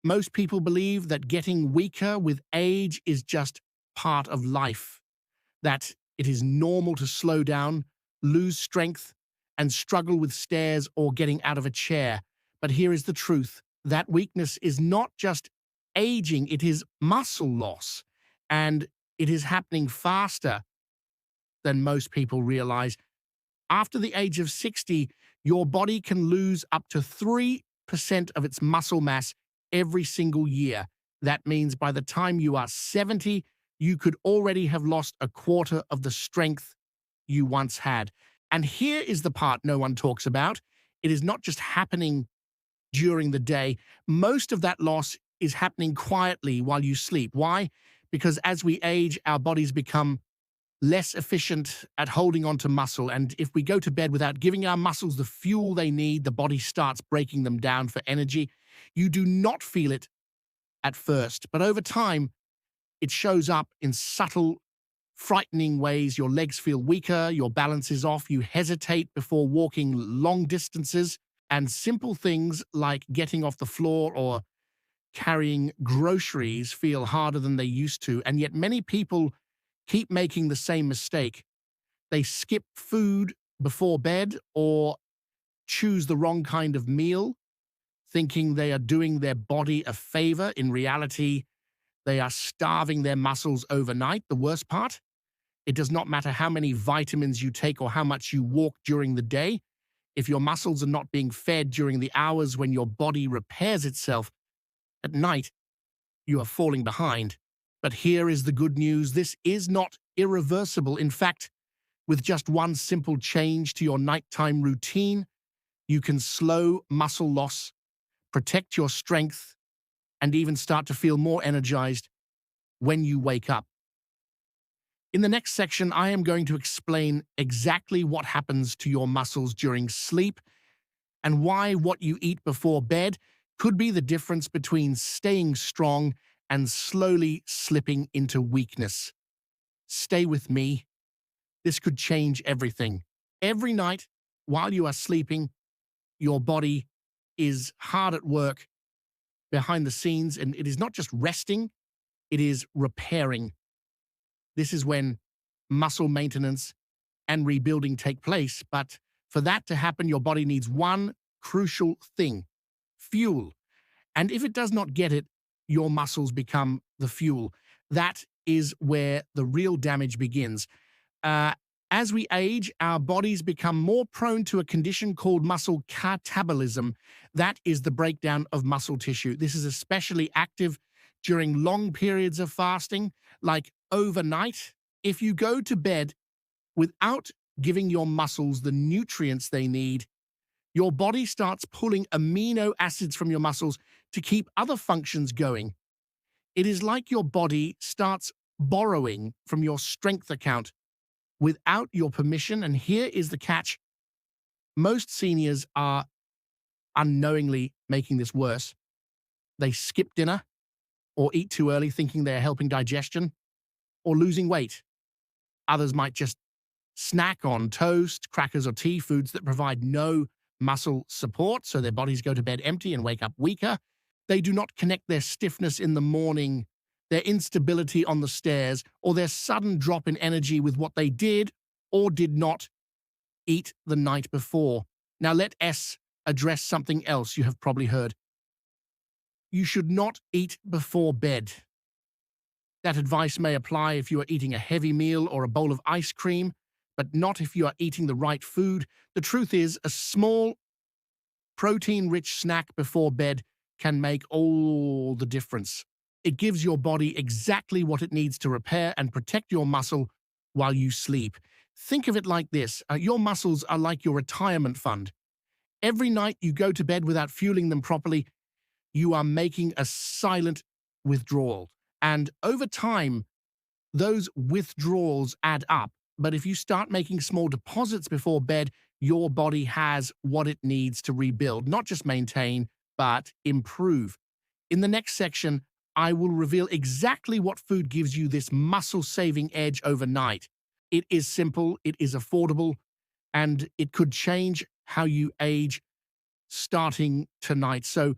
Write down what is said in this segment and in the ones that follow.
Most people believe that getting weaker with age is just part of life, that it is normal to slow down, lose strength, and struggle with stairs or getting out of a chair. But here is the truth. That weakness is not just aging, it is muscle loss. And it is happening faster than most people realize. After the age of 60, your body can lose up to 3% of its muscle mass every single year. That means by the time you are 70, you could already have lost a quarter of the strength you once had. And here is the part no one talks about. It is not just happening during the day. Most of that loss is happening quietly while you sleep. Why? Because as we age, our bodies become less efficient at holding on to muscle. And if we go to bed without giving our muscles the fuel they need, the body starts breaking them down for energy. You do not feel it at first, but over time, it shows up in subtle, frightening ways. Your legs feel weaker, your balance is off, you hesitate before walking long distances, and simple things like getting off the floor or carrying groceries feel harder than they used to. And yet many people keep making the same mistake. They skip food before bed or choose the wrong kind of meal, thinking they are doing their body a favor. In reality, they are starving their muscles overnight. The worst part, it does not matter how many vitamins you take or how much you walk during the day. If your muscles are not being fed during the hours when your body repairs itself, at night, you are falling behind. But here is the good news. This is not irreversible. In fact, with just one simple change to your nighttime routine, you can slow muscle loss, protect your strength, and even start to feel more energized when you wake up. In the next section, I am going to explain exactly what happens to your muscles during sleep and why what you eat before bed could be the difference between staying strong and slowly slipping into weakness. Stay with me. This could change everything. Every night, while you are sleeping, your body is hard at work behind the scenes, and it is not just resting, it is repairing. This is when muscle maintenance and rebuilding take place, but for that to happen, your body needs one crucial thing: fuel. And if it does not get it, your muscles become the fuel. That is where the real damage begins. As we age, our bodies become more prone to a condition called muscle catabolism. That is the breakdown of muscle tissue. This is especially active during long periods of fasting, like overnight. If you go to bed without giving your muscles the nutrients they need, your body starts pulling amino acids from your muscles to keep other functions going. It is like your body starts borrowing from your strength account without your permission. And here is the catch. Most seniors are unknowingly making this worse. They skip dinner or eat too early thinking they are helping digestion or losing weight. Others might just snack on toast, crackers, or tea, foods that provide no muscle support, so their bodies go to bed empty and wake up weaker. They do not connect their stiffness in the morning, their instability on the stairs, or their sudden drop in energy with what they did or did not eat the night before. Now let S address something else you have probably heard. You should not eat before bed. That advice may apply if you are eating a heavy meal or a bowl of ice cream, but not if you are eating the right food. The truth is, a small, protein-rich snack before bed can make all the difference. It gives your body exactly what it needs to repair and protect your muscle while you sleep. Think of it like this. Your muscles are like your retirement fund. Every night you go to bed without fueling them properly, you are making a silent withdrawal. And over time, those withdrawals add up. But if you start making small deposits before bed, your body has what it needs to rebuild, not just maintain, but improve. In the next section, I will reveal exactly what food gives you this muscle-saving edge overnight. It is simple, it is affordable, and it could change how you age starting tonight. So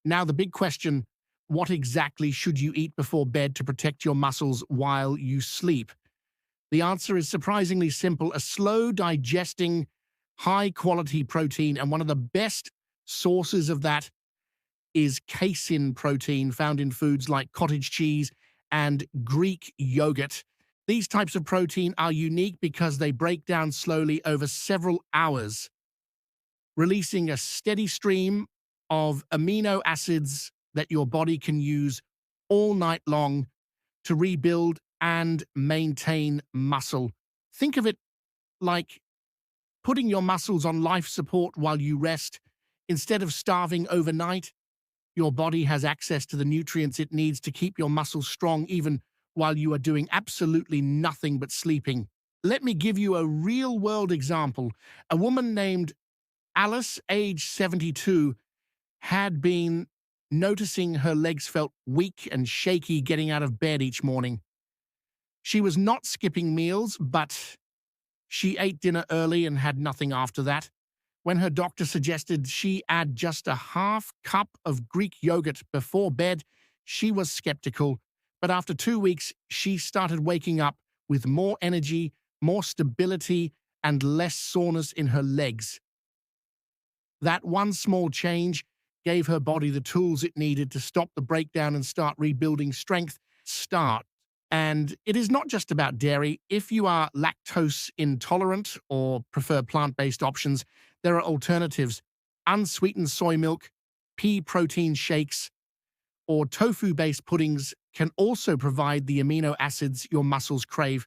now the big question, What exactly should you eat before bed to protect your muscles while you sleep? The answer is surprisingly simple: a slow digesting, high quality protein. And one of the best sources of that is casein protein found in foods like cottage cheese and Greek yogurt. These types of protein are unique because they break down slowly over several hours, releasing a steady stream of amino acids that your body can use all night long to rebuild and maintain muscle. Think of it like putting your muscles on life support while you rest. Instead of starving overnight, your body has access to the nutrients it needs to keep your muscles strong even while you are doing absolutely nothing but sleeping. Let me give you a real-world example. A woman named Alice, age 72, had been noticing her legs felt weak and shaky getting out of bed each morning. She was not skipping meals, but she ate dinner early and had nothing after that. When her doctor suggested she add just a half cup of Greek yogurt before bed, she was skeptical. But after 2 weeks, she started waking up with more energy, more stability, and less soreness in her legs. That one small change gave her body the tools it needed to stop the breakdown and start rebuilding strength. And it is not just about dairy. If you are lactose intolerant or prefer plant-based options, there are alternatives. Unsweetened soy milk, pea protein shakes, or tofu-based puddings can also provide the amino acids your muscles crave.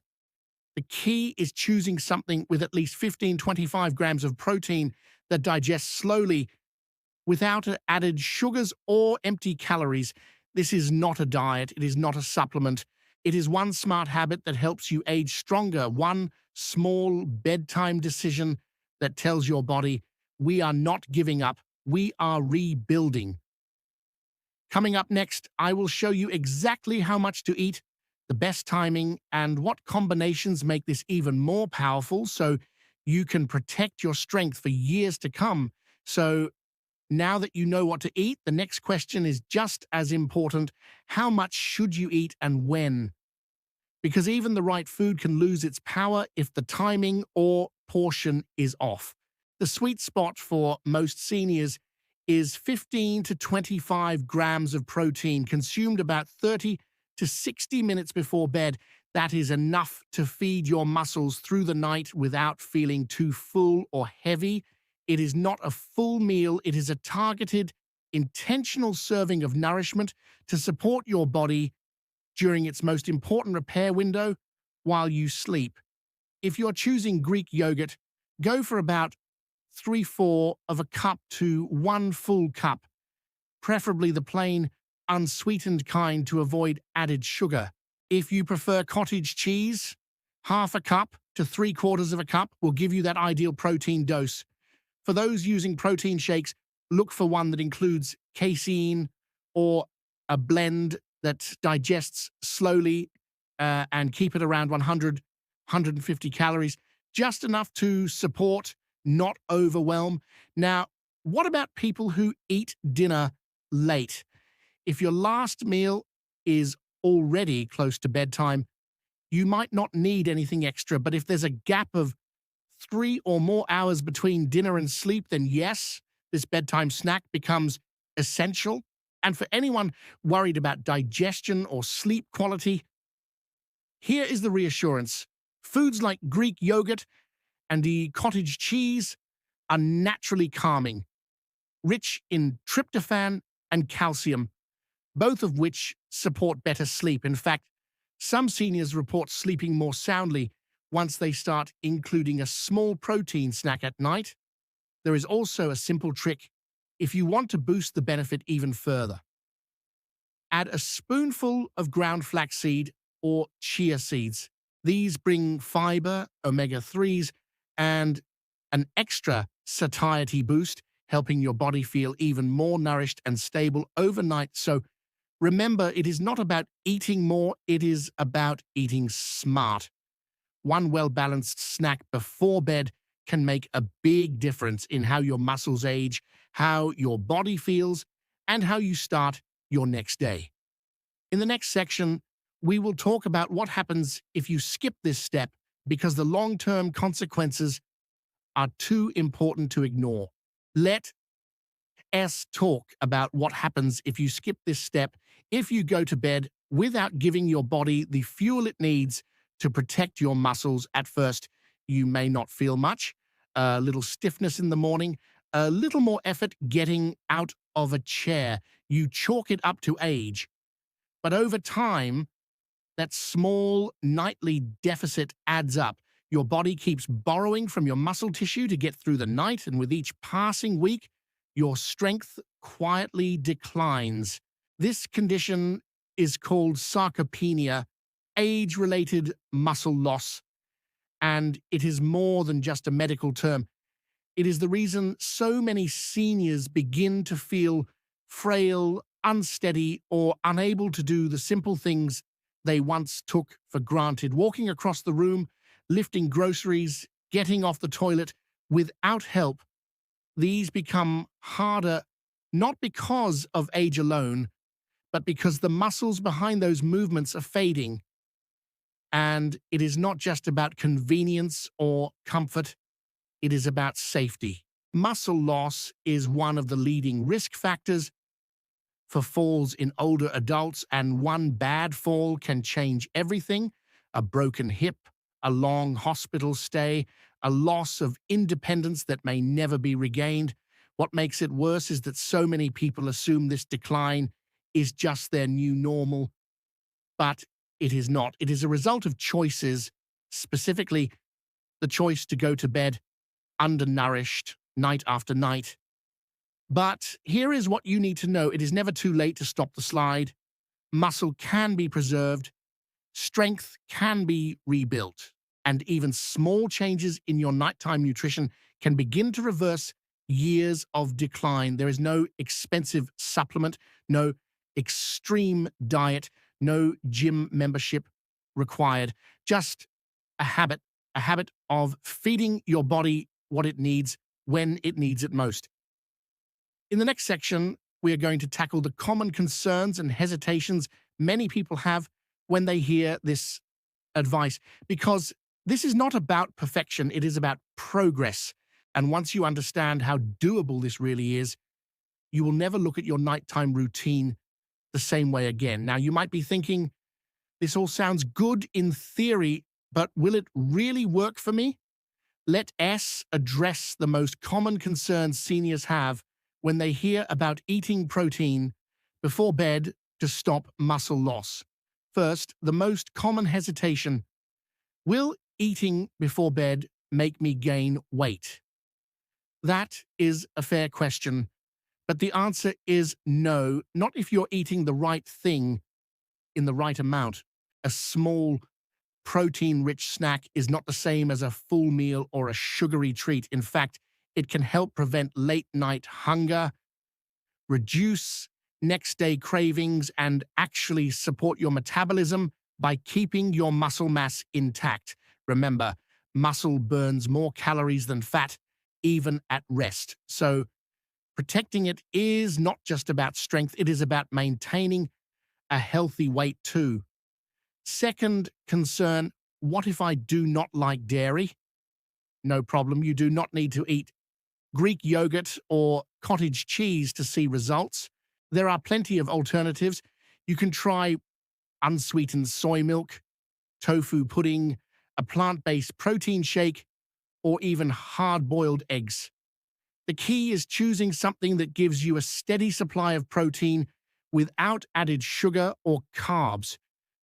The key is choosing something with at least 15-25 grams of protein that digests slowly without added sugars or empty calories. This is not a diet. It is not a supplement. It is one smart habit that helps you age stronger, one small bedtime decision that tells your body, we are not giving up, we are rebuilding. Coming up next, I will show you exactly how much to eat, the best timing, and what combinations make this even more powerful so you can protect your strength for years to come. So now that you know what to eat, the next question is just as important. How much should you eat and when? Because even the right food can lose its power if the timing or portion is off. The sweet spot for most seniors is 15 to 25 grams of protein consumed about 30 to 60 minutes before bed. That is enough to feed your muscles through the night without feeling too full or heavy. It is not a full meal. It is a targeted, intentional serving of nourishment to support your body during its most important repair window while you sleep. If you're choosing Greek yogurt, go for about 3/4 of a cup to 1 full cup, preferably the plain, unsweetened kind to avoid added sugar. If you prefer cottage cheese, half a cup to 3/4 of a cup will give you that ideal protein dose. For those using protein shakes, look for one that includes casein or a blend that digests slowly and keep it around 100, 150 calories, just enough to support, not overwhelm. Now, what about people who eat dinner late? If your last meal is already close to bedtime, you might not need anything extra, but if there's a gap of 3 or more hours between dinner and sleep, then yes, this bedtime snack becomes essential. And for anyone worried about digestion or sleep quality, here is the reassurance. Foods like Greek yogurt and the cottage cheese are naturally calming, rich in tryptophan and calcium, both of which support better sleep. In fact, some seniors report sleeping more soundly once they start including a small protein snack at night. There is also a simple trick if you want to boost the benefit even further. Add a spoonful of ground flaxseed or chia seeds. These bring fiber, omega-3s, and an extra satiety boost, helping your body feel even more nourished and stable overnight. So remember, it is not about eating more, it is about eating smart. One well-balanced snack before bed can make a big difference in how your muscles age, how your body feels, and how you start your next day. In the next section, we will talk about what happens if you skip this step because the long-term consequences are too important to ignore. Let us talk about what happens if you skip this step, if you go to bed without giving your body the fuel it needs to protect your muscles. At first, you may not feel much, a little stiffness in the morning, a little more effort getting out of a chair. You chalk it up to age. But over time, that small nightly deficit adds up. Your body keeps borrowing from your muscle tissue to get through the night, and with each passing week, your strength quietly declines. This condition is called sarcopenia, age-related muscle loss, and it is more than just a medical term. It is the reason so many seniors begin to feel frail, unsteady, or unable to do the simple things they once took for granted. Walking across the room, lifting groceries, getting off the toilet without help, these become harder not because of age alone, but because the muscles behind those movements are fading. And it is not just about convenience or comfort, it is about safety. Muscle loss is one of the leading risk factors for falls in older adults, and one bad fall can change everything. A broken hip, a long hospital stay, a loss of independence that may never be regained. What makes it worse is that so many people assume this decline is just their new normal, but it is not. It is a result of choices, specifically the choice to go to bed undernourished night after night. But here is what you need to know. It is never too late to stop the slide. Muscle can be preserved. Strength can be rebuilt. And even small changes in your nighttime nutrition can begin to reverse years of decline. There is no expensive supplement, no extreme diet, no gym membership required. Just a habit of feeding your body what it needs when it needs it most. In the next section, we are going to tackle the common concerns and hesitations many people have when they hear this advice, because this is not about perfection, it is about progress. And once you understand how doable this really is, you will never look at your nighttime routine the same way again. Now, you might be thinking, this all sounds good in theory, but will it really work for me? Let us address the most common concerns seniors have when they hear about eating protein before bed to stop muscle loss. First, the most common hesitation: will eating before bed make me gain weight? That is a fair question, but the answer is no, not if you're eating the right thing in the right amount. A small protein-rich snack is not the same as a full meal or a sugary treat. In fact, it can help prevent late-night hunger, reduce next-day cravings, and actually support your metabolism by keeping your muscle mass intact. Remember, muscle burns more calories than fat, even at rest. So protecting it is not just about strength, it is about maintaining a healthy weight too. Second concern: what if I do not like dairy? No problem, you do not need to eat Greek yogurt or cottage cheese to see results. There are plenty of alternatives. You can try unsweetened soy milk, tofu pudding, a plant-based protein shake, or even hard-boiled eggs. The key is choosing something that gives you a steady supply of protein without added sugar or carbs.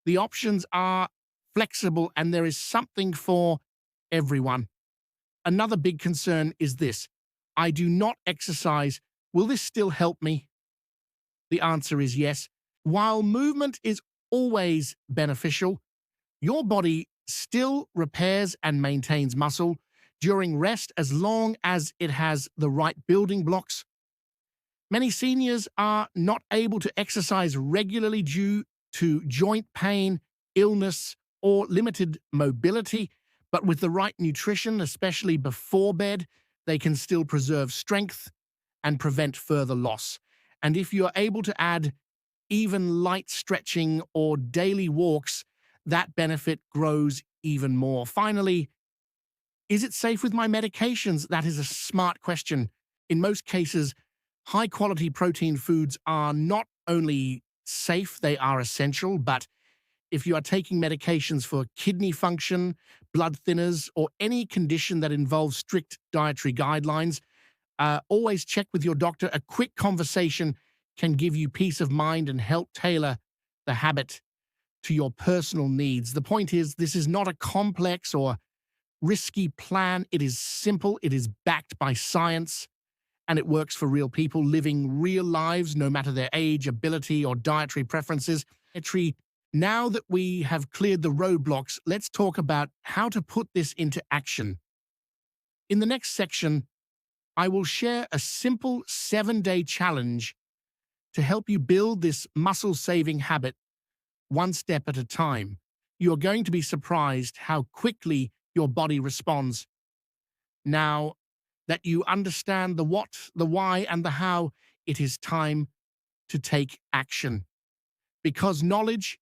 The options are flexible, and there is something for everyone. Another big concern is this: I do not exercise. Will this still help me? The answer is yes. While movement is always beneficial, your body still repairs and maintains muscle during rest as long as it has the right building blocks. Many seniors are not able to exercise regularly due to joint pain, illness, or limited mobility, but with the right nutrition, especially before bed, they can still preserve strength and prevent further loss. And if you're able to add even light stretching or daily walks, that benefit grows even more. Finally, is it safe with my medications? That is a smart question. In most cases, high-quality protein foods are not only safe, they are essential, but if you are taking medications for kidney function, blood thinners, or any condition that involves strict dietary guidelines, always check with your doctor. A quick conversation can give you peace of mind and help tailor the habit to your personal needs. The point is, this is not a complex or risky plan. It is simple, it is backed by science, and it works for real people living real lives, no matter their age, ability, or dietary preferences. Now that we have cleared the roadblocks, let's talk about how to put this into action. In the next section, I will share a simple 7-day challenge to help you build this muscle-saving habit one step at a time. You are going to be surprised how quickly your body responds. Now that you understand the what, the why, and the how, it is time to take action. Because knowledge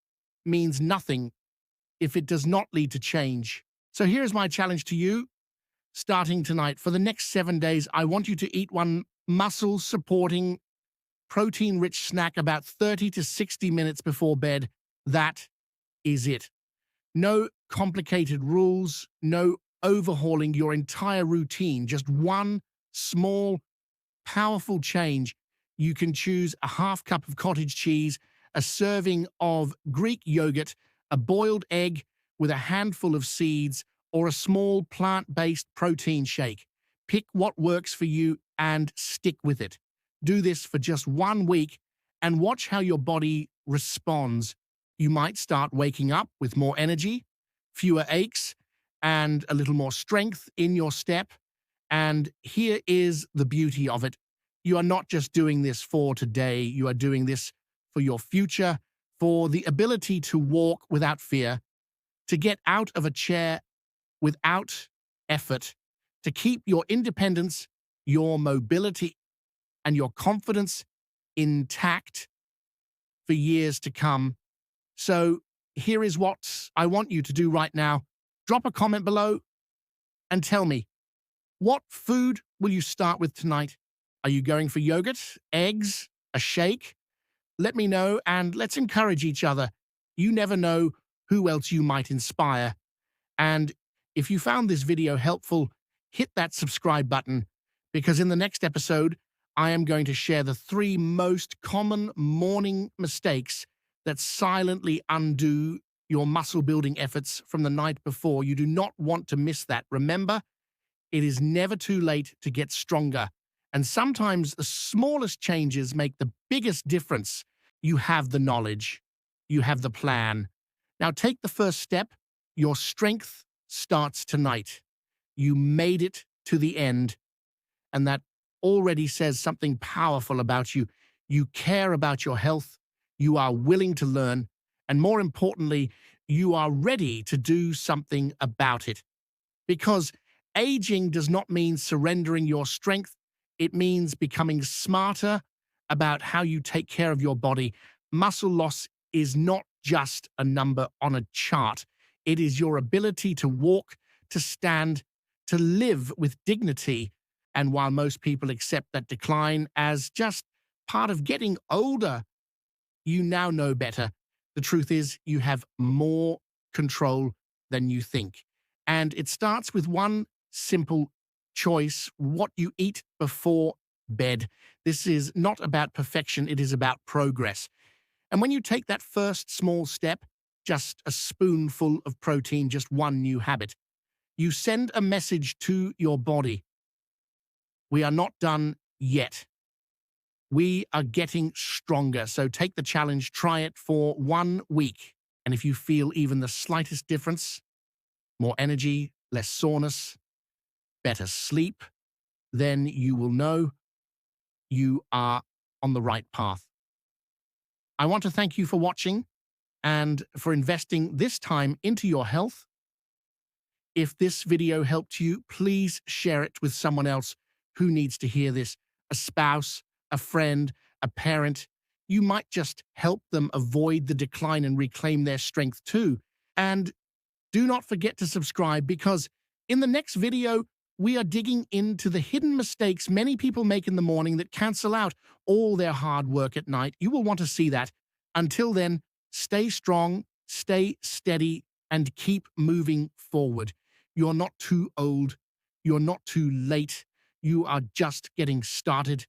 means nothing if it does not lead to change. So here's my challenge to you. Starting tonight, for the next 7 days, I want you to eat one muscle-supporting, protein-rich snack about 30 to 60 minutes before bed. That is it. No complicated rules, no overhauling your entire routine, just one small, powerful change. You can choose a half cup of cottage cheese, a serving of Greek yogurt, a boiled egg with a handful of seeds, or a small plant-based protein shake. Pick what works for you and stick with it. Do this for just 1 week and watch how your body responds. You might start waking up with more energy, fewer aches, and a little more strength in your step. And here is the beauty of it. You are not just doing this for today, you are doing this for your future, for the ability to walk without fear, to get out of a chair without effort, to keep your independence, your mobility, and your confidence intact for years to come. So here is what I want you to do right now. Drop a comment below and tell me, what food will you start with tonight? Are you going for yogurt, eggs, a shake? Let me know and let's encourage each other. You never know who else you might inspire. And if you found this video helpful, hit that subscribe button, because in the next episode, I am going to share the 3 most common morning mistakes that silently undo your muscle building efforts from the night before. You do not want to miss that. Remember, it is never too late to get stronger. And sometimes the smallest changes make the biggest difference. You have the knowledge. You have the plan. Now take the first step. Your strength starts tonight. You made it to the end. And that already says something powerful about you. You care about your health. You are willing to learn. And more importantly, you are ready to do something about it. Because aging does not mean surrendering your strength. It means becoming smarter about how you take care of your body. Muscle loss is not just a number on a chart. It is your ability to walk, to stand, to live with dignity. And while most people accept that decline as just part of getting older, you now know better. The truth is, you have more control than you think. And it starts with one simple choice: what you eat before bed. This is not about perfection, it is about progress. And when you take that first small step, just a spoonful of protein, just one new habit, you send a message to your body. We are not done yet. We are getting stronger. So take the challenge, try it for 1 week. And if you feel even the slightest difference, more energy, less soreness, better sleep, then you will know you are on the right path. I want to thank you for watching and for investing this time into your health. If this video helped you, please share it with someone else who needs to hear this: a spouse, a friend, a parent. you might just help them avoid the decline and reclaim their strength too. And do not forget to subscribe, because in the next video, we are digging into the hidden mistakes many people make in the morning that cancel out all their hard work at night. You will want to see that. Until then, stay strong, stay steady, and keep moving forward. You're not too old. You're not too late. You are just getting started.